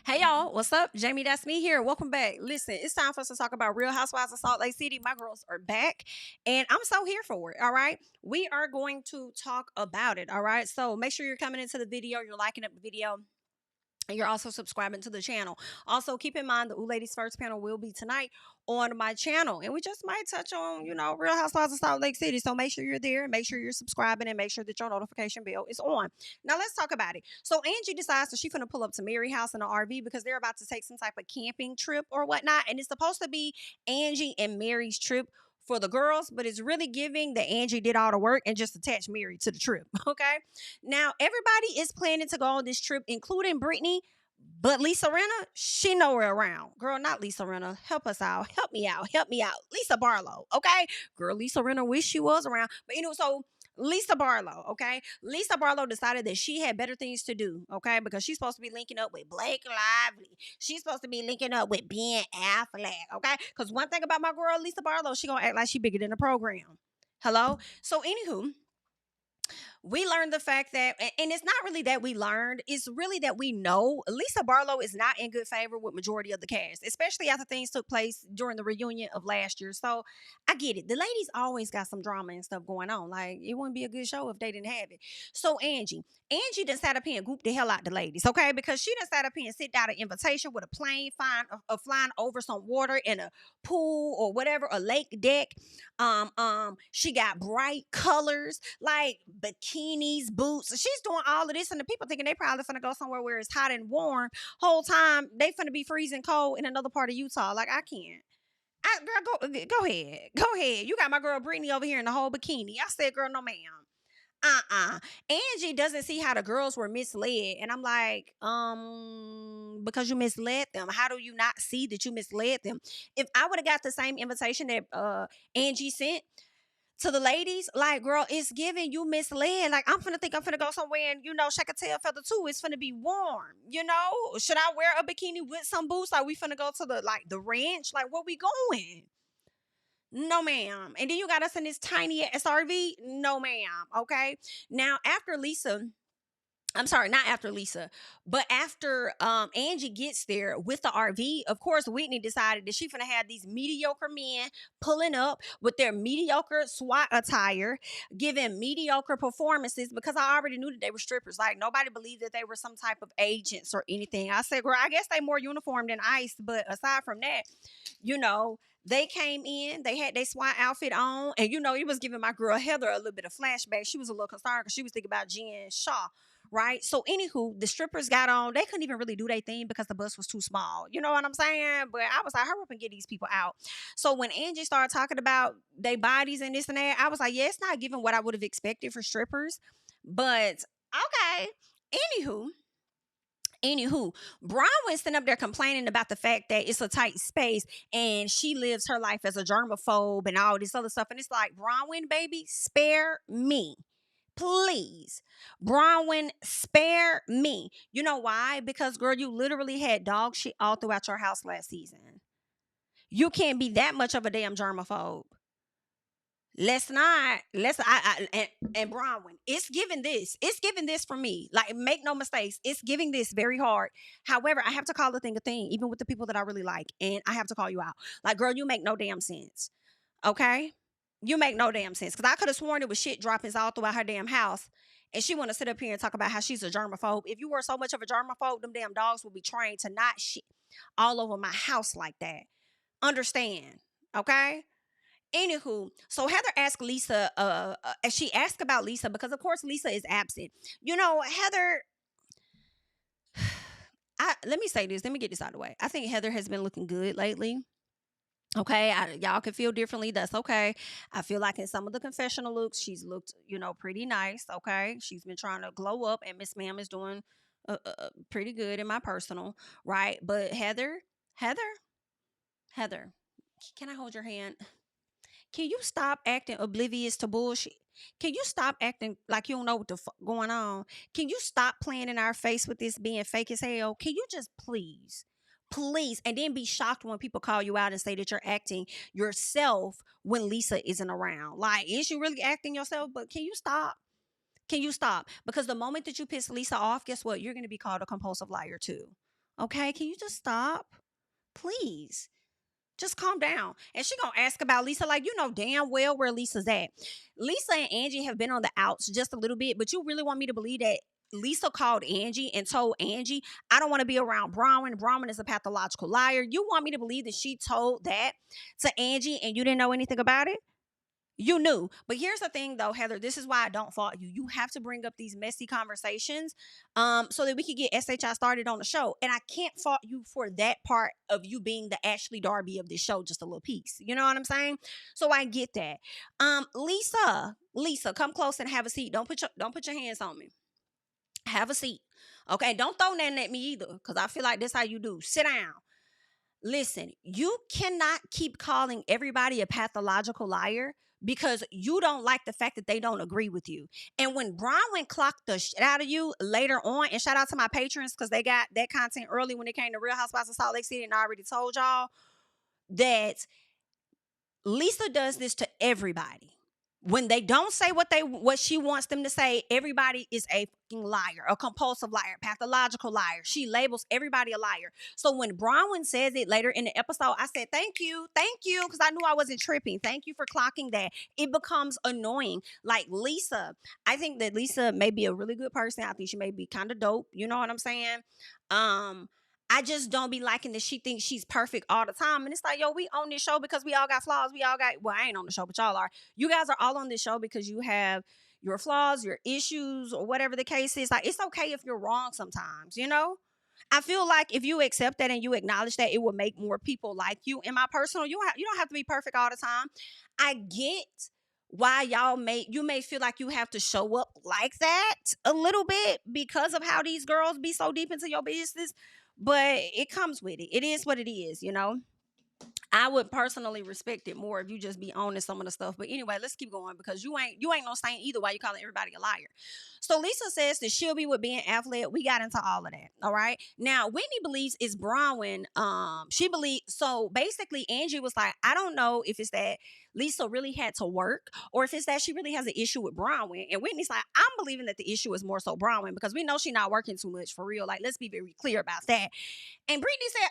Hey y'all, what's up? JamiThatsMe here. Welcome back. Listen, it's time for us to talk about Real Housewives of Salt Lake City. My girls are back, and I'm so here for it. All right, we are going to talk about it. All right, so make sure you're coming into the video, you're liking up the video, and you're also subscribing to the channel. Also, keep in mind the Ooh Ladies First panel will be tonight on my channel. And we just might touch on, Real Housewives of Salt Lake City. So make sure you're there, make sure you're subscribing, and make sure that your notification bell is on. Now let's talk about it. So Angie decides that she's gonna pull up to Mary's house in an RV because they're about to take some type of camping trip or whatnot. And it's supposed to be Angie and Mary's trip for the girls, but it's really giving that Angie did all the work and just attached Mary to the trip. Okay. Now everybody is planning to go on this trip, including Britney. But Lisa Rinna, she nowhere around. Girl, not Lisa Rinna. Help us out. Help me out. Help me out. Lisa Barlow, okay? Girl, Lisa Rinna wish she was around. But so Lisa Barlow, okay? Lisa Barlow decided that she had better things to do, okay? Because she's supposed to be linking up with Blake Lively. She's supposed to be linking up with Ben Affleck, okay? Because one thing about my girl, Lisa Barlow, she gonna act like she bigger than the program. Hello? So anywho, we learned the fact that, and it's not really that we learned, it's really that we know Lisa Barlow is not in good favor with majority of the cast, especially after things took place during the reunion of last year. So I get it. The ladies always got some drama and stuff going on. Like, it wouldn't be a good show if they didn't have it. So Angie done sat up here and gooped the hell out the ladies, okay? Because she done sat up here and sent out an invitation with a plane flying over some water in a pool or whatever, a lake deck. She got bright colors like bikinis, boots. She's doing all of this, and the people thinking they probably finna go somewhere where it's hot and warm. Whole time they finna be freezing cold in another part of Utah. Like, I can't. Girl, go ahead. Go ahead. You got my girl Britney over here in the whole bikini. I said, girl, no ma'am. Angie doesn't see how the girls were misled. And I'm like, because you misled them. How do you not see that you misled them? If I would have got the same invitation that Angie sent to the ladies, like, girl, it's giving you misled. Like, I'm finna go somewhere and, shake a tail feather too. It's finna be warm. Should I wear a bikini with some boots? Like, we finna go to the ranch? Like, where we going? No, ma'am. And then you got us in this tiny SRV? No, ma'am. Okay. Now, after Lisa, I'm sorry, not after Lisa, but after Angie gets there with the RV, of course, Whitney decided that she's gonna have these mediocre men pulling up with their mediocre SWAT attire, giving mediocre performances because I already knew that they were strippers. Like, nobody believed that they were some type of agents or anything. I said, girl, I guess they more uniform than ICE, but aside from that, they came in, they had their SWAT outfit on, and it was giving my girl Heather a little bit of flashback. She was a little concerned because she was thinking about Jen and Shah, right? So anywho, the strippers got on. They couldn't even really do their thing because the bus was too small. You know what I'm saying? But I was like, hurry up and get these people out. So when Angie started talking about their bodies and this and that, I was like, yeah, it's not giving what I would have expected for strippers. But okay. Anywho, Bronwyn sitting up there complaining about the fact that it's a tight space and she lives her life as a germaphobe and all this other stuff. And it's like, Bronwyn, baby, spare me. Please. Bronwyn, spare me. You know why? Because, girl, you literally had dog shit all throughout your house last season. You can't be that much of a damn germaphobe. And Bronwyn, it's giving this for me. Like, make no mistakes, it's giving this very hard. However, I have to call the thing a thing, even with the people that I really like, and I have to call you out. Like, girl, you make no damn sense. Okay, you make no damn sense, because I could have sworn it was shit droppings all throughout her damn house, and she want to sit up here and talk about how she's a germaphobe. If you were so much of a germaphobe, them damn dogs would be trained to not shit all over my house like that. Understand? Okay. Anywho, so Heather asked Lisa, she asked about Lisa because, of course, Lisa is absent. Heather, let me say this. Let me get this out of the way. I think Heather has been looking good lately. Okay, y'all can feel differently. That's okay. I feel like in some of the confessional looks, she's looked, pretty nice. Okay, she's been trying to glow up, and Miss Ma'am is doing pretty good in my personal, right? But Heather, can I hold your hand? Can you stop acting oblivious to bullshit? Can you stop acting like you don't know what the fuck going on? Can you stop playing in our face with this being fake as hell? Can you just please, and then be shocked when people call you out and say that you're acting yourself when Lisa isn't around? Like, is you really acting yourself? But can you stop? Can you stop? Because the moment that you piss Lisa off, guess what? You're going to be called a compulsive liar too. Okay, can you just stop? Please. Just calm down. And she gonna ask about Lisa, like you know damn well where Lisa's at. Lisa and Angie have been on the outs just a little bit, but you really want me to believe that Lisa called Angie and told Angie, I don't want to be around Bronwyn. Bronwyn is a pathological liar. You want me to believe that she told that to Angie and you didn't know anything about it? You knew. But here's the thing though, Heather, this is why I don't fault you. You have to bring up these messy conversations so that we can get SHI started on the show. And I can't fault you for that part of you being the Ashley Darby of this show, just a little piece. You know what I'm saying? So I get that. Lisa, come close and have a seat. Don't put your hands on me. Have a seat. Okay, don't throw nothing at me either, because I feel like that's how you do. Sit down. Listen, you cannot keep calling everybody a pathological liar because you don't like the fact that they don't agree with you. And when Bronwyn clocked the shit out of you later on, and shout out to my patrons because they got that content early when it came to Real Housewives of Salt Lake City, and I already told y'all that Lisa does this to everybody. When they don't say what she wants them to say, everybody is a fucking liar, a compulsive liar, pathological liar. She labels everybody a liar. So when Bronwyn says it later in the episode, I said, thank you, because I knew I wasn't tripping. Thank you for clocking that. It becomes annoying. Like Lisa, I think that Lisa may be a really good person. I think she may be kind of dope. You know what I'm saying? I just don't be liking that she thinks she's perfect all the time. And it's like, yo, we on this show because we all got flaws. Well, I ain't on the show, but y'all are. You guys are all on this show because you have your flaws, your issues, or whatever the case is. Like, it's okay if you're wrong sometimes, you know? I feel like if you accept that and you acknowledge that, it will make more people like you. In my personal, you don't have to be perfect all the time. I get why you may feel like you have to show up like that a little bit because of how these girls be so deep into your business, but it comes with it. It is what it is, you know. I would personally respect it more if you just be owning some of the stuff. But anyway, let's keep going because you ain't no saint either. Why you calling everybody a liar? So Lisa says that she'll be with Ben Affleck. We got into all of that. All right. Now Whitney believes it's Bronwyn. She believes so. Basically, Angie was like, I don't know if it's that Lisa really had to work or if it's that she really has an issue with Bronwyn. And Whitney's like, I'm believing that the issue is more so Bronwyn because we know she's not working too much for real. Like, let's be very clear about that. And Brittany said,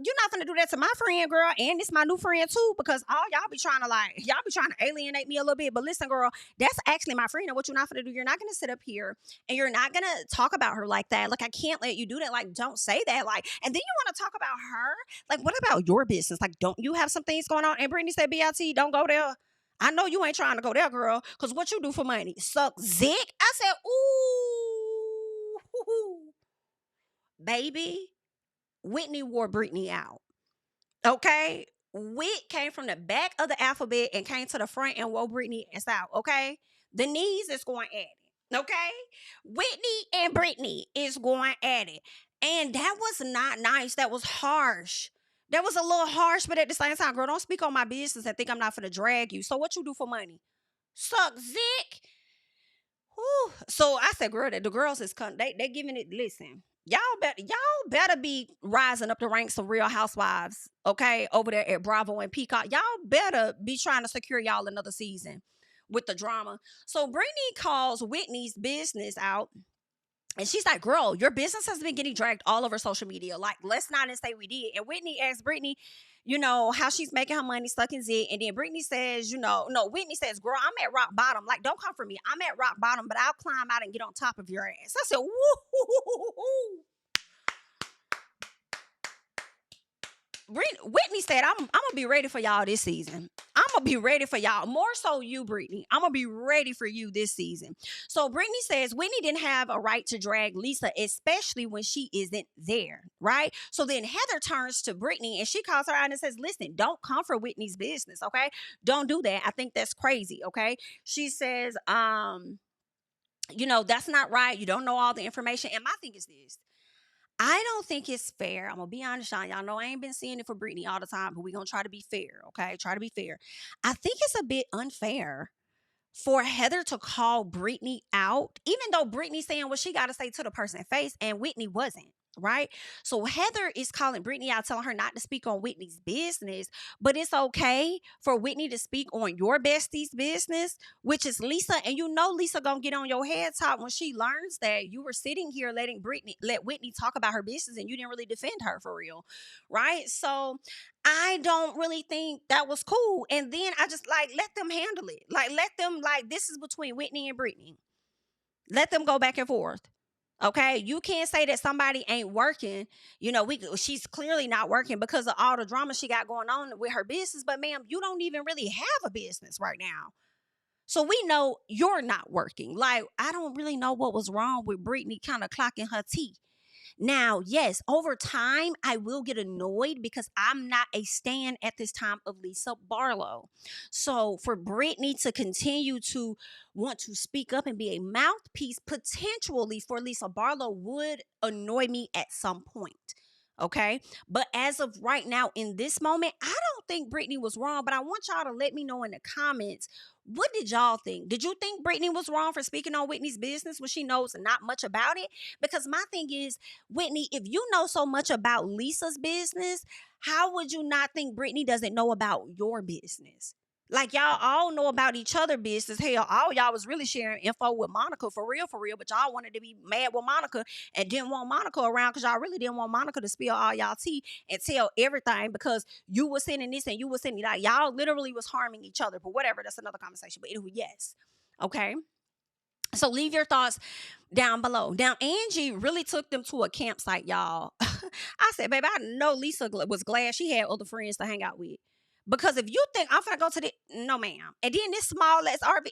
you're not gonna do that to my friend, girl. And it's my new friend too, because all y'all be trying to alienate me a little bit. But listen, girl, that's actually my friend. And what you're not gonna do, you're not gonna sit up here and you're not gonna talk about her like that. Like, I can't let you do that. Like, don't say that. Like, and then you want to talk about her. Like, what about your business? Like, don't you have some things going on? And Brittany said, BLT, don't go there. I know you ain't trying to go there, girl, because what you do for money? Suck zick. I said, ooh, baby. Whitney wore Britney out. Okay? Whit came from the back of the alphabet and came to the front and wore Britney ass out. Okay? The knees is going at it. Okay? Whitney and Britney is going at it. And that was not nice. That was harsh. That was a little harsh, but at the same time, girl, don't speak on my business and think I'm not finna drag you. So what you do for money? Suck zick. Whew. So I said, girl, that the girls is they giving it. Listen, y'all better be rising up the ranks of Real Housewives, okay, over there at Bravo and Peacock. Y'all better be trying to secure y'all another season with the drama. So Brittany calls Whitney's business out. And she's like, girl, your business has been getting dragged all over social media. Like, let's not say we did. And Whitney asked Brittany, how she's making her money sucking zit. And then Brittany says, no, Whitney says, girl, I'm at rock bottom. Like, don't come for me. I'm at rock bottom, but I'll climb out and get on top of your ass. I said, woo. Whitney said, I'm gonna be ready for y'all this season. I'm gonna be ready for y'all. More so you, Brittany. I'm gonna be ready for you this season. So Brittany says Whitney didn't have a right to drag Lisa, especially when she isn't there, right? So then Heather turns to Brittany and she calls her out and says, listen, don't come for Whitney's business, okay? Don't do that. I think that's crazy, okay? She says, that's not right. You don't know all the information. And my thing is this. I don't think it's fair. I'm going to be honest, Sean. Y'all know I ain't been seeing it for Britney all the time, but we're going to try to be fair, okay? Try to be fair. I think it's a bit unfair for Heather to call Britney out, even though Britney's saying what she got to say to the person's face and Whitney wasn't. right? So Heather is calling Britney out, telling her not to speak on Whitney's business, but it's okay for Whitney to speak on your bestie's business, which is Lisa. And you know Lisa gonna get on your head top when she learns that you were sitting here let Whitney talk about her business and you didn't really defend her for real, right? So I don't really think that was cool. And then I just like let them handle it. Like let them like this is between Whitney and Britney. Let them go back and forth. Okay, you can't say that somebody ain't working. You know, she's clearly not working because of all the drama she got going on with her business. But ma'am, you don't even really have a business right now. So we know you're not working. Like, I don't really know what was wrong with Britney kind of clocking her teeth. Now, yes, over time, I will get annoyed because I'm not a stan at this time of Lisa Barlow. So for Britney to continue to want to speak up and be a mouthpiece potentially for Lisa Barlow would annoy me at some point. Okay. But as of right now, in this moment, I don't think Britney was wrong, but I want y'all to let me know in the comments. What did y'all think? Did you think Britney was wrong for speaking on Whitney's business when she knows not much about it? Because my thing is, Whitney, if you know so much about Lisa's business, how would you not think Britney doesn't know about your business? Like y'all all know about each other business. Hell, all y'all was really sharing info with Monica for real, but y'all wanted to be mad with Monica and didn't want Monica around because y'all really didn't want Monica to spill all y'all tea and tell everything because you were sending this and you were sending that. Y'all literally was harming each other, but whatever, that's another conversation. But anyway, yes. Okay. So leave your thoughts down below. Now, Angie really took them to a campsite, y'all. I said, baby, I know Lisa was glad she had other friends to hang out with. Because if you think I'm finna go to the, no ma'am. And then this small ass RV,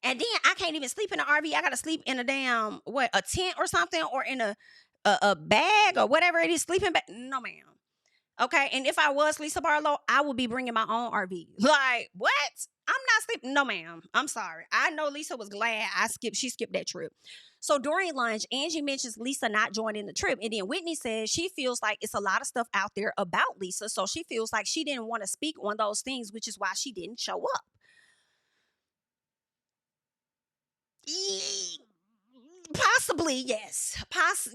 and then I can't even sleep in the RV. I gotta sleep in a damn, a tent or something, or in a bag or whatever it is, sleeping bag. No ma'am. Okay, and if I was Lisa Barlow, I would be bringing my own RV. Like, what? I'm not sleeping. No, ma'am. I'm sorry. I know Lisa was glad she skipped that trip. So during lunch, Angie mentions Lisa not joining the trip. And then Whitney says she feels like it's a lot of stuff out there about Lisa. So she feels like she didn't want to speak on those things, which is why she didn't show up. Possibly, yes.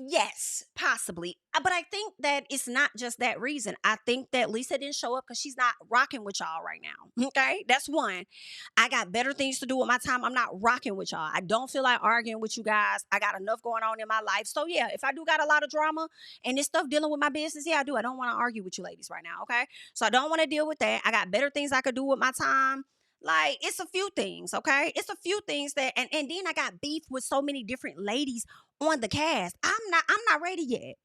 Yes, possibly. But I think that it's not just that reason. I think that Lisa didn't show up because she's not rocking with y'all right now. Okay, that's one. I got better things to do with my time. I'm not rocking with y'all. I don't feel like arguing with you guys. I got enough going on in my life. So yeah, if I do got a lot of drama and this stuff dealing with my business, yeah, I do. I don't want to argue with you ladies right now. Okay, so I don't want to deal with that. I got better things I could do with my time. Like, it's a few things, okay? It's a few things that and then I got beef with so many different ladies on the cast. I'm not ready yet.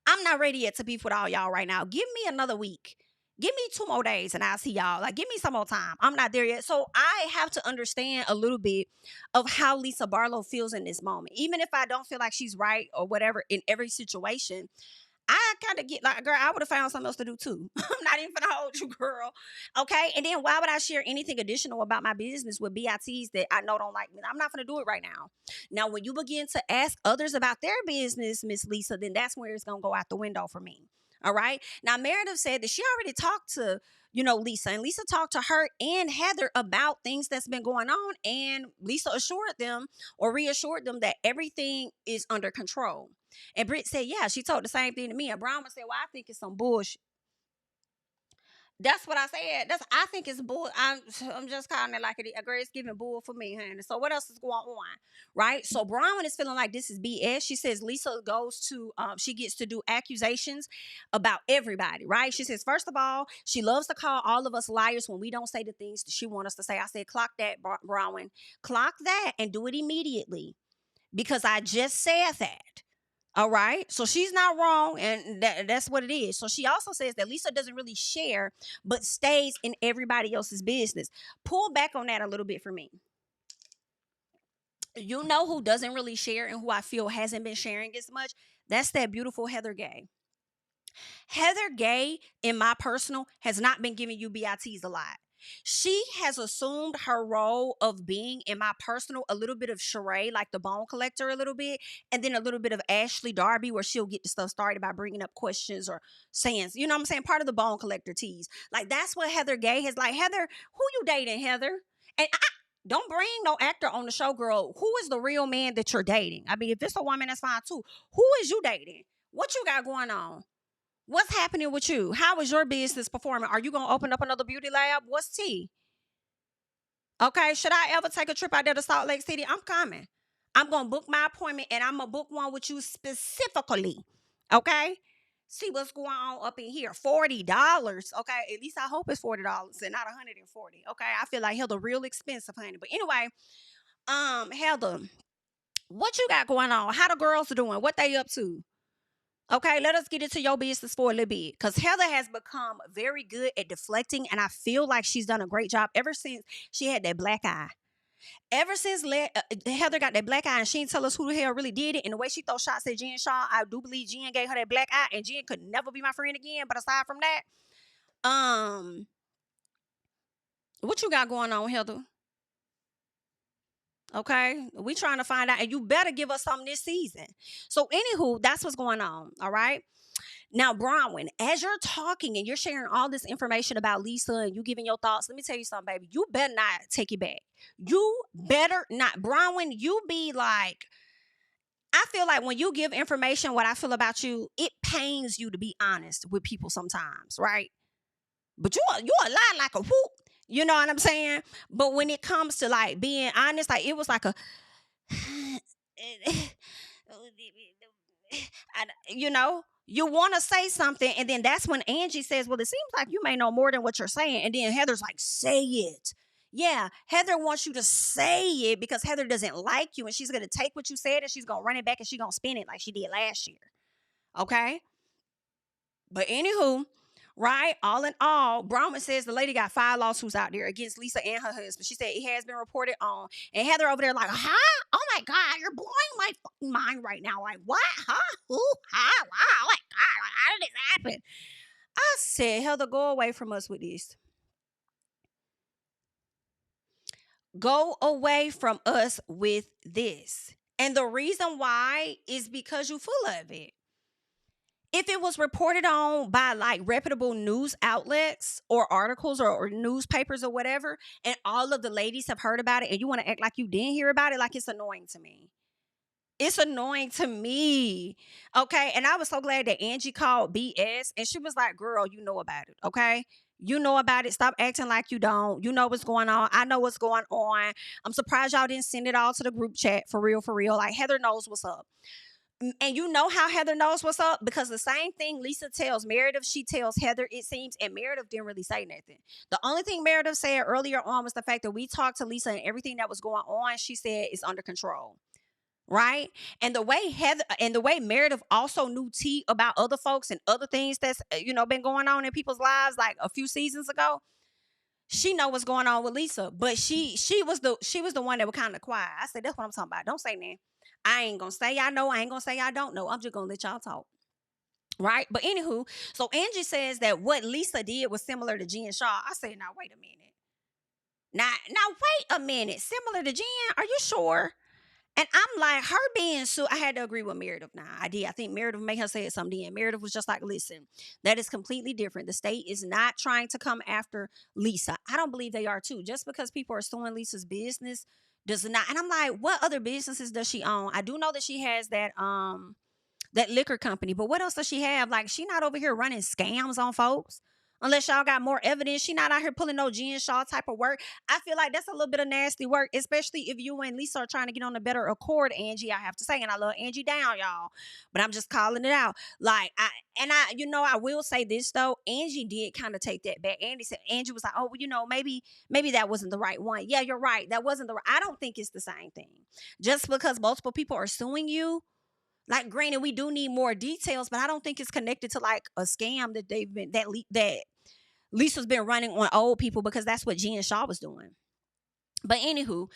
I'm not ready yet to beef with all y'all right now. Give me another week. Give me 2 more days and I'll see y'all. Like, give me some more time. I'm not there yet. So I have to understand a little bit of how Lisa Barlow feels in this moment. Even if I don't feel like she's right or whatever in every situation, I kind of get like, girl, I would have found something else to do too. I'm not even gonna hold you, girl. Okay. And then why would I share anything additional about my business with BITs that I know don't like me? I'm not gonna do it right now. Now, when you begin to ask others about their business, Miss Lisa, then that's where it's gonna go out the window for me. All right. Now, Meredith said that she already talked to, Lisa, and Lisa talked to her and Heather about things that's been going on. And Lisa assured them or reassured them that everything is under control. And Britt said, yeah, she told the same thing to me. And Bronwyn said, well, I think it's some bullshit. That's what I said. I think it's bull. I'm just calling it like a grace giving bull for me, honey. So what else is going on, right? So Bronwyn is feeling like this is BS. She says Lisa she gets to do accusations about everybody, right? She says first of all, she loves to call all of us liars when we don't say the things that she wants us to say. I said, clock that, Bronwyn, clock that, and do it immediately because I just said that. All right. So she's not wrong. And that's what it is. So she also says that Lisa doesn't really share, but stays in everybody else's business. Pull back on that a little bit for me. You know who doesn't really share and who I feel hasn't been sharing as much? That's that beautiful Heather Gay. Heather Gay, in my personal, has not been giving you BITs a lot. She has assumed her role of being, in my personal, a little bit of Sheree, like the Bone Collector a little bit, and then a little bit of Ashley Darby, where she'll get the stuff started by bringing up questions or saying, you know what I'm saying, part of the Bone Collector tease. Like, that's what Heather Gay has. Like, Heather, who you dating, Heather? And Don't bring no actor on the show, girl. Who is the real man that you're dating? I mean, if it's a woman, that's fine too. Who is you dating? What you got going on? What's happening with you? How is your business performing? Are you gonna open up another beauty lab? What's tea? Okay, should I ever take a trip out there to Salt Lake City? I'm coming. I'm gonna book my appointment and I'm gonna book one with you specifically. Okay? See what's going on up in here. $40. Okay. At least I hope it's $40 and not 140. Okay. I feel like Heather real expensive, honey. But anyway, Heather, what you got going on? How the girls are doing? What they up to? Okay, let us get into your business for a little bit. Because Heather has become very good at deflecting, and I feel like she's done a great job ever since she had that black eye. Ever since Heather got that black eye and she didn't tell us who the hell really did it, and the way she throw shots at Jen Shah, I do believe Jen gave her that black eye, and Jen could never be my friend again. But aside from that, what you got going on, Heather? Okay, we trying to find out, and you better give us something this season. So, anywho, that's what's going on. All right. Now, Bronwyn, as you're talking and you're sharing all this information about Lisa and you giving your thoughts, let me tell you something, baby. You better not take it back. You better not. Bronwyn, you be like, I feel like when you give information, what I feel about you, it pains you to be honest with people sometimes, right? But you a lie like a whoop. You know what I'm saying? But when it comes to like being honest, like it was like a, you know, you want to say something, and then that's when Angie says, well, it seems like you may know more than what you're saying. And then Heather's like, say it. Yeah, Heather wants you to say it because Heather doesn't like you, and she's going to take what you said and she's going to run it back and she's going to spin it like she did last year. Okay? But anywho, right, all in all, Bronwyn says the lady got 5 lawsuits out there against Lisa and her husband. She said it has been reported on. And Heather over there like, huh? Oh my God, you're blowing my fucking mind right now. Like, what? Huh? Who? Huh? Wow, oh my God, like, how did this happen? I said, Heather, go away from us with this. Go away from us with this. And the reason why is because you're full of it. If it was reported on by like reputable news outlets or articles or newspapers or whatever, and all of the ladies have heard about it and you want to act like you didn't hear about it, like it's annoying to me. It's annoying to me. Okay. And I was so glad that Angie called BS and she was like, girl, you know about it. Okay. You know about it. Stop acting like you don't. You know what's going on. I know what's going on. I'm surprised y'all didn't send it all to the group chat for real, for real. Like Heather knows what's up. And you know how Heather knows what's up? Because the same thing Lisa tells Meredith, she tells Heather, it seems, and Meredith didn't really say nothing. The only thing Meredith said earlier on was the fact that we talked to Lisa and everything that was going on, she said, is under control. Right? And the way Meredith also knew tea about other folks and other things that's, been going on in people's lives like a few seasons ago, she know what's going on with Lisa. But she was the one that was kind of quiet. I said, that's what I'm talking about. Don't say nothing. I ain't gonna say I know. I ain't gonna say I don't know. I'm just gonna let y'all talk. Right? But anywho, so Angie says that what Lisa did was similar to Jen Shah. I said, now wait a minute. Now wait a minute. Similar to Jen? Are you sure? And I'm like, her being I had to agree with Meredith now. I did. I think Meredith made her say something. And Meredith was just like, listen, that is completely different. The state is not trying to come after Lisa. I don't believe they are too. Just because people are suing Lisa's business does not. And I'm like, what other businesses does she own? I do know that she has that liquor company, but what else does she have? Like, she not over here running scams on folks. Unless y'all got more evidence, she not out here pulling no Jen Shah type of work. I feel like that's a little bit of nasty work, especially if you and Lisa are trying to get on a better accord, Angie, I have to say. And I love Angie down, y'all. But I'm just calling it out. Like, I will say this, though. Angie did kind of take that back. Angie was like, oh, well, maybe that wasn't the right one. Yeah, you're right. That wasn't the right. I don't think it's the same thing. Just because multiple people are suing you, like, granted, we do need more details, but I don't think it's connected to like a scam that they've been that Lisa's been running on old people, because that's what Jen Shah was doing. But anywho,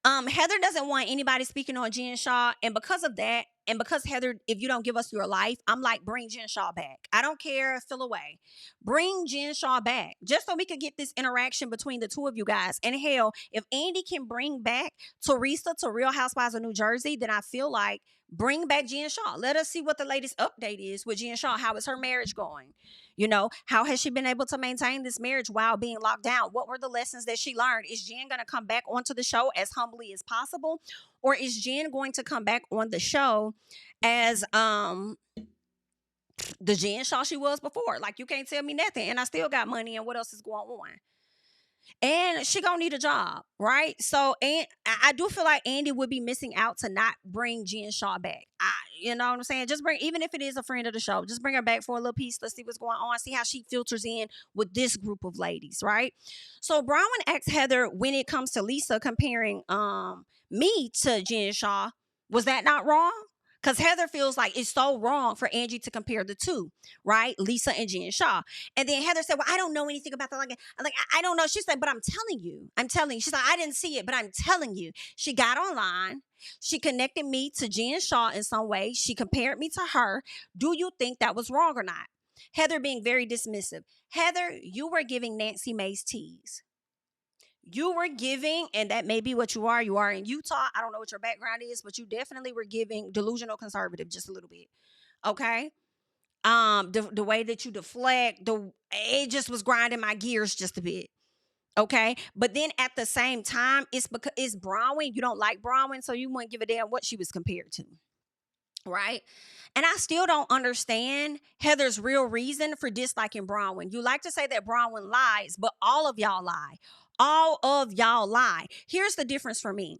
Heather doesn't want anybody speaking on Jen Shah, and because of that, and because Heather, if you don't give us your life, I'm like, bring Jen Shah back. I don't care, fill away. Bring Jen Shah back, just so we could get this interaction between the two of you guys. And hell, if Andy can bring back Teresa to Real Housewives of New Jersey, then I feel like Bring back Jen Shaw. Let us see what the latest update is with Jen Shaw. How is her marriage going? You know, how has she been able to maintain this marriage while being locked down? What were the lessons that she learned? Is Jen going to come back onto the show as humbly as possible? Or is Jen going to come back on the show as the Jen Shaw she was before? Like, you can't tell me nothing, and I still got money, and what else is going on? And she gonna need a job, right? So, and I do feel like Andy would be missing out to not bring Jen Shaw back. You know what I'm saying? Just bring, even if it is a friend of the show, just bring her back for a little piece. Let's see what's going on. See how she filters in with this group of ladies, right? So Bronwyn asked Heather, when it comes to Lisa comparing me to Jen Shaw, was that not wrong? Because Heather feels like it's so wrong for Angie to compare the two, right? Lisa and Jen Shaw. And then Heather said, well, I don't know anything about that. Like, I don't know. She said, but I'm telling you. I'm telling you. She's like, I didn't see it, but I'm telling you. She got online. She connected me to Jen Shaw in some way. She compared me to her. Do you think that was wrong or not? Heather being very dismissive. Heather, you were giving Nancy Mace tease. You were giving, and that may be what you are. You are in Utah. I don't know what your background is, but you definitely were giving delusional conservative just a little bit. Okay? The way that you deflect, it just was grinding my gears just a bit. Okay, but then at the same time, it's because it's Bronwyn. You don't like Bronwyn, so you wouldn't give a damn what she was compared to, right? And I still don't understand Heather's real reason for disliking Bronwyn. You like to say that Bronwyn lies, but all of y'all lie. All of y'all lie. Here's the difference for me.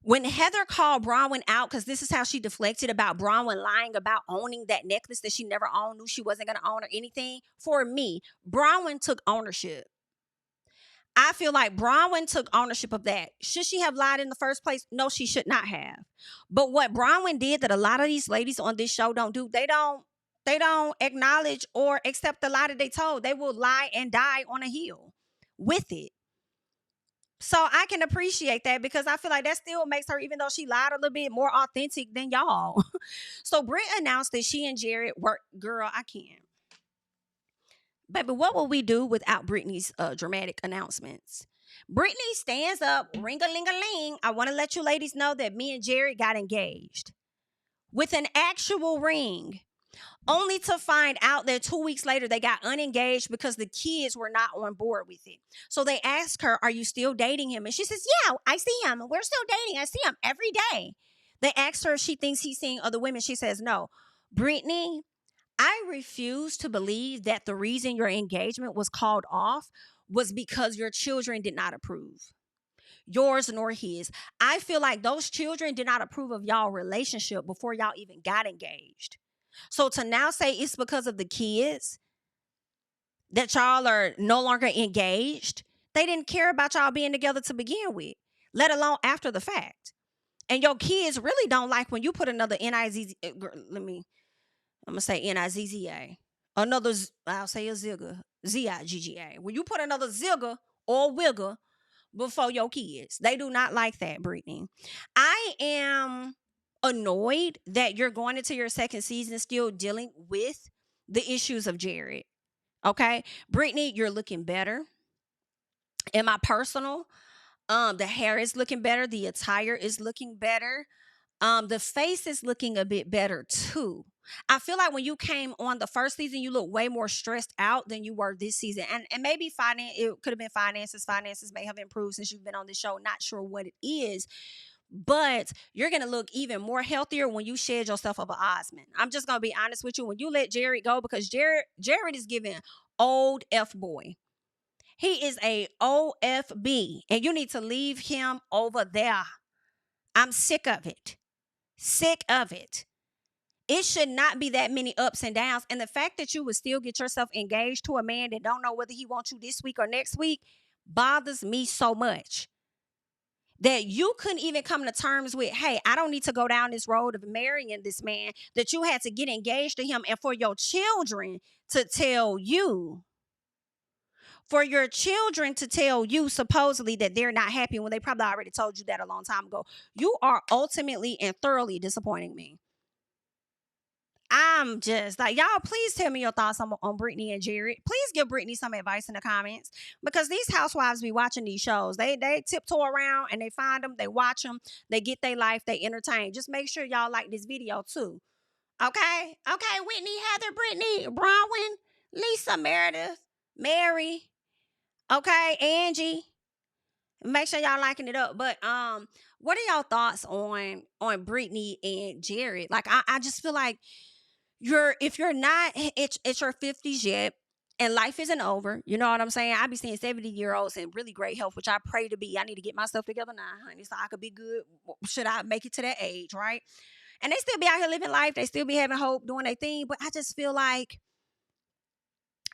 When Heather called Bronwyn out, because this is how she deflected about Bronwyn lying about owning that necklace that she never owned, knew she wasn't going to own or anything. For me, Bronwyn took ownership. I feel like Bronwyn took ownership of that. Should she have lied in the first place? No, she should not have. But what Bronwyn did that a lot of these ladies on this show don't do, they don't acknowledge or accept the lie that they told. They will lie and die on a hill with it. So I can appreciate that because I feel like that still makes her, even though she lied a little bit, more authentic than y'all. So Britt announced that she and Jared were, girl, I can't. Baby, what will we do without Britney's dramatic announcements? Britney stands up, ring-a-ling-a-ling. I want to let you ladies know that me and Jared got engaged with an actual ring. Only to find out that 2 weeks later they got unengaged because the kids were not on board with it. So they asked her, are you still dating him? And she says, yeah, I see him. We're still dating. I see him every day. They asked her if she thinks he's seeing other women. She says, no. Britney, I refuse to believe that the reason your engagement was called off was because your children did not approve. Yours nor his. I feel like those children did not approve of y'all relationship before y'all even got engaged. So to now say it's because of the kids that y'all are no longer engaged, they didn't care about y'all being together to begin with, let alone after the fact. And your kids really don't like when you put another N-I-Z, I'm going to say N-I-Z-Z-A. Another, I'll say a zigger, Z-I-G-G-A. When you put another zigger or wigger before your kids, they do not like that, Britney. I am annoyed that you're going into your second season still dealing with the issues of Jared. Okay, Britney, you're looking better. In my personal, the hair is looking better. The attire is looking better. The face is looking a bit better too. I feel like when you came on the first season, you looked way more stressed out than you were this season. And maybe it could have been finances. Finances may have improved since you've been on the show. Not sure what it is. But you're going to look even more healthier when you shed yourself of an Osmond. I'm just going to be honest with you. When you let Jared go, because Jared is giving old F boy. He is a OFB. And you need to leave him over there. I'm sick of it. Sick of it. It should not be that many ups and downs. And the fact that you would still get yourself engaged to a man that don't know whether he wants you this week or next week bothers me so much. That you couldn't even come to terms with, hey, I don't need to go down this road of marrying this man, that you had to get engaged to him and for your children to tell you, supposedly that they're not happy when they probably already told you that a long time ago. You are ultimately and thoroughly disappointing me. I'm just like, y'all, please tell me your thoughts on Brittany and Jared. Please give Brittany some advice in the comments, because these housewives be watching these shows. They tiptoe around and they find them, they watch them, they get their life, they entertain. Just make sure y'all like this video too. Okay? Okay, Whitney, Heather, Brittany, Bronwyn, Lisa, Meredith, Mary, okay, Angie. Make sure y'all liking it up. But what are y'all thoughts on Brittany and Jared? Like, I just feel like if you're not, it's your 50s yet, and life isn't over. You know what I'm saying? I be seeing 70-year-olds in really great health, which I pray to be. I need to get myself together now, honey, so I could be good. Should I make it to that age, right? And they still be out here living life. They still be having hope, doing their thing. But I just feel like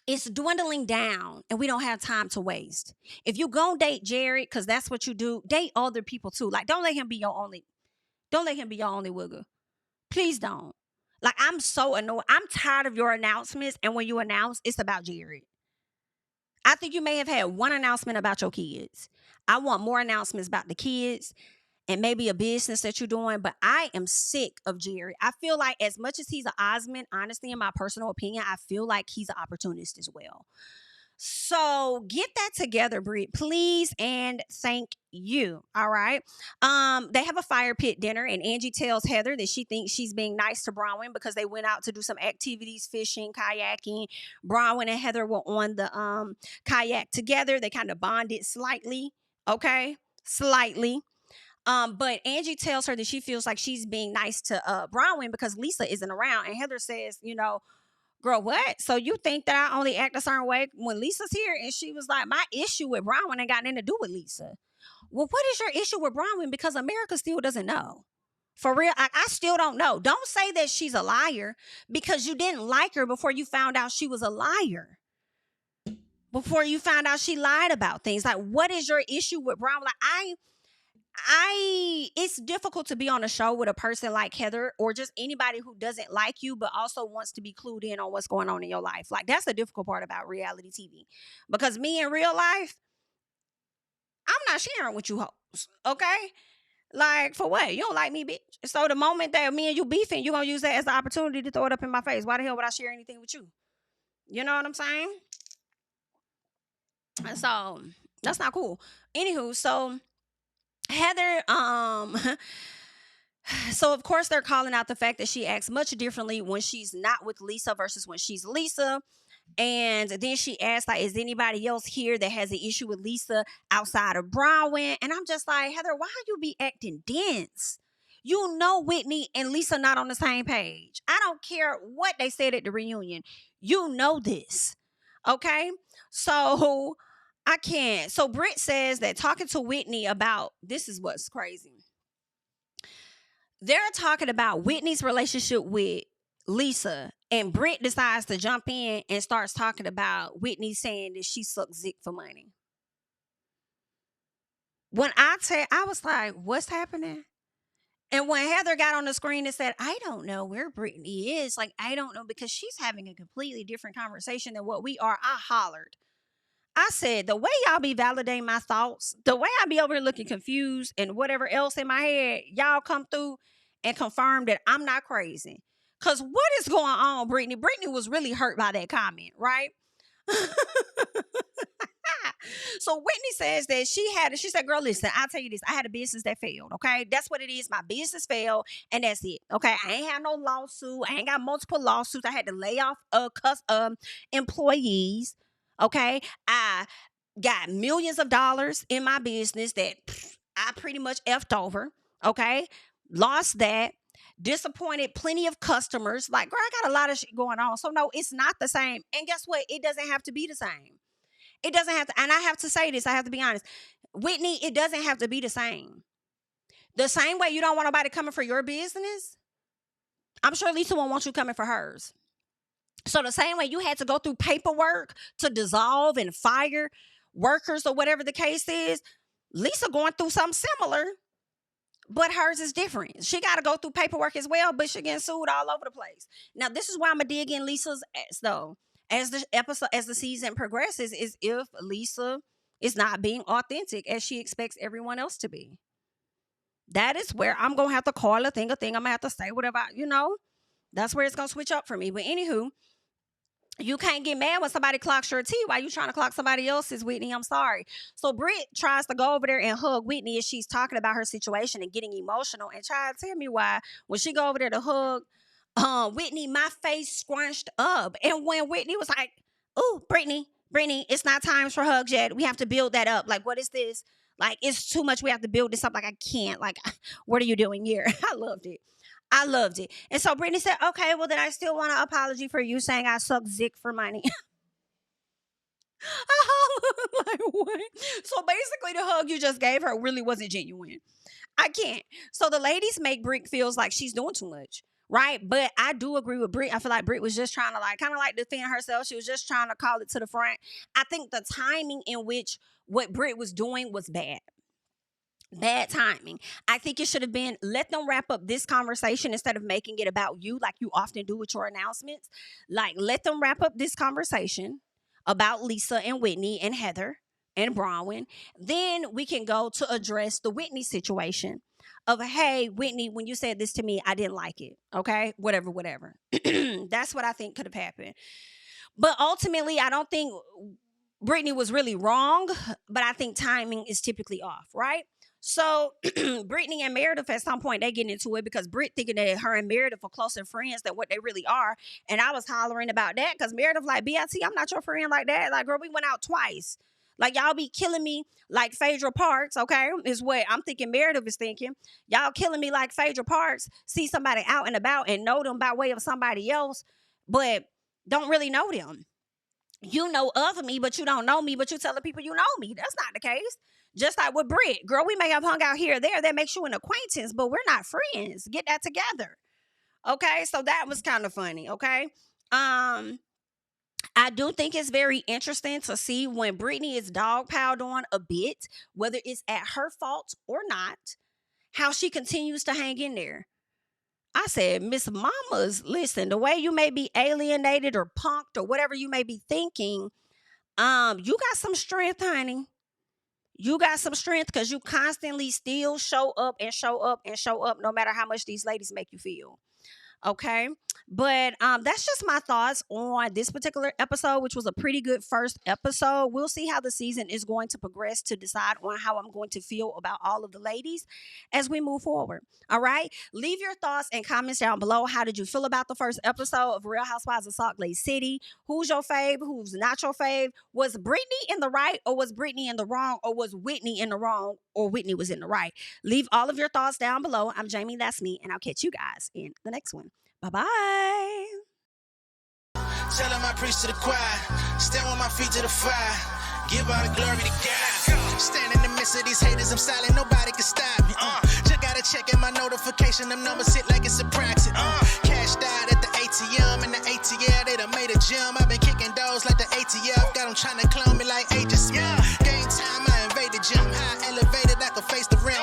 it's dwindling down and we don't have time to waste. If you gon' date Jared, because that's what you do, date other people too. Like, don't let him be your only wigger. Please don't. Like, I'm so annoyed. I'm tired of your announcements, and when you announce, it's about Jared. I think you may have had one announcement about your kids. I want more announcements about the kids and maybe a business that you're doing, but I am sick of Jared. I feel like, as much as he's an Osmond, honestly, in my personal opinion, I feel like he's an opportunist as well. So get that together, Brit, please, and thank you. All right. They have a fire pit dinner, and Angie tells Heather that she thinks she's being nice to Bronwyn because they went out to do some activities, fishing, kayaking. Bronwyn and Heather were on the kayak together. They kind of bonded slightly. Okay, slightly. But Angie tells her that she feels like she's being nice to Bronwyn because Lisa isn't around, and Heather says, girl, what? So you think that I only act a certain way when Lisa's here? And she was like, my issue with Bronwyn ain't got nothing to do with Lisa. Well, what is your issue with Bronwyn? Because America still doesn't know. For real, I still don't know. Don't say that she's a liar because you didn't like her before you found out she was a liar. Before you found out she lied about things. Like, what is your issue with Bronwyn? Like, it's difficult to be on a show with a person like Heather, or just anybody who doesn't like you but also wants to be clued in on what's going on in your life. Like, that's the difficult part about reality TV, because me in real life, I'm not sharing with you hoes, okay? Like, for what? You don't like me, bitch. So the moment that me and you beefing, you're gonna use that as the opportunity to throw it up in my face. Why the hell would I share anything with you? You know what I'm saying? So that's not cool. Anywho, so Heather, so of course they're calling out the fact that she acts much differently when she's not with Lisa versus when she's Lisa. And then she asked, like, is anybody else here that has an issue with Lisa outside of Bronwyn? And I'm just like, Heather, why you be acting dense? You know Whitney and Lisa not on the same page. I don't care what they said at the reunion. You know this. Okay? So I can't. So Britt says that talking to Whitney about, this is what's crazy. They're talking about Whitney's relationship with Lisa, and Britt decides to jump in and starts talking about Whitney saying that she sucks dick for money. When I was like, what's happening? And when Heather got on the screen and said, I don't know where Brittany is, like, I don't know, because she's having a completely different conversation than what we are, I hollered. I said, the way y'all be validating my thoughts, the way I be over here looking confused and whatever else in my head, y'all come through and confirm that I'm not crazy. Because what is going on, Brittany? Brittany was really hurt by that comment, right? So Whitney says that she said, girl, listen, I'll tell you this. I had a business that failed, okay? That's what it is. My business failed, and that's it, okay? I ain't have no lawsuit. I ain't got multiple lawsuits. I had to lay off employees, okay? I got millions of dollars in my business that I pretty much effed over, okay? Lost that. Disappointed plenty of customers. Like, girl, I got a lot of shit going on. So no, it's not the same. And guess what? It doesn't have to be the same. It doesn't have to, and I have to say this, I have to be honest. Whitney, it doesn't have to be the same. The same way you don't want nobody coming for your business, I'm sure Lisa won't want you coming for hers. So the same way you had to go through paperwork to dissolve and fire workers or whatever the case is, Lisa going through something similar, but hers is different. She got to go through paperwork as well, but she getting sued all over the place. Now, this is why I'm going to dig in Lisa's ass, though. As the season progresses, is if Lisa is not being authentic as she expects everyone else to be. That is where I'm going to have to call a thing. I'm going to have to say whatever, That's where it's gonna switch up for me. But anywho, you can't get mad when somebody clocks your tea while you trying to clock somebody else's, Whitney. I'm sorry. So Britt tries to go over there and hug Whitney as she's talking about her situation and getting emotional, and try to tell me why when she go over there to hug Whitney, my face scrunched up. And when Whitney was like, "Ooh, Brittany, it's not time for hugs yet. We have to build that up. Like, what is this? Like, it's too much. We have to build this up. Like, I can't. Like, what are you doing here?" I loved it. I loved it. And so Brittany said, "Okay, well, then I still want an apology for you saying I suck zick for money." Like, what? So basically, the hug you just gave her really wasn't genuine. I can't. So the ladies make Britt feels like she's doing too much, right? But I do agree with Britt. I feel like Britt was just trying to like kind of like defend herself. She was just trying to call it to the front. I think the timing in which what Britt was doing was bad. Bad timing. I think it should have been, let them wrap up this conversation instead of making it about you like you often do with your announcements. Like, let them wrap up this conversation about Lisa and Whitney and Heather and Bronwyn. Then we can go to address the Whitney situation of, hey, Whitney, when you said this to me, I didn't like it. Okay, whatever. That's what I think could have happened. But ultimately, I don't think Brittany was really wrong, but I think timing is typically off, right? So Brittany and Meredith at some point they get into it because Britt thinking that her and Meredith are closer friends than what they really are. And I was hollering about that because Meredith like, BIT, I'm not your friend like that. Like, girl, we went out twice. Like, y'all be killing me like Phaedra Parks, okay? Is what I'm thinking Meredith is thinking. Y'all killing me like Phaedra Parks, see somebody out and about and know them by way of somebody else, but don't really know them. You know of me, but you don't know me, but you telling people you know me. That's not the case. Just like with Britt. Girl, we may have hung out here or there. That makes you an acquaintance, but we're not friends. Get that together. Okay? So that was kind of funny, okay? I do think it's very interesting to see when Brittany is dogpiled on a bit, whether it's at her fault or not, how she continues to hang in there. I said, Miss Mamas, listen, the way you may be alienated or punked or whatever you may be thinking, you got some strength, honey. You got some strength because you constantly still show up and show up and show up no matter how much these ladies make you feel. Okay. But that's just my thoughts on this particular episode, which was a pretty good first episode. We'll see how the season is going to progress to decide on how I'm going to feel about all of the ladies as we move forward. All right. Leave your thoughts and comments down below. How did you feel about the first episode of Real Housewives of Salt Lake City? Who's your fave? Who's not your fave? Was Brittany in the right or was Brittany in the wrong, or was Whitney in the wrong or Whitney was in the right? Leave all of your thoughts down below. I'm Jamie, that's me, and I'll catch you guys in the next one. Bye-bye. Tell him I preach to the choir. Stand with my feet to the fire. Give all the glory to God. Stand in the midst of these haters. I'm silent. Nobody can stop me. Just gotta check in my notification. Them numbers hit like it's a praxis. Cashed out at the ATM. And the ATL, they done made a gym. I've been kicking doors like the ATF. Got them trying to clone me like Agent Smith. Game time, I invaded gym. High elevated, I can face the rim.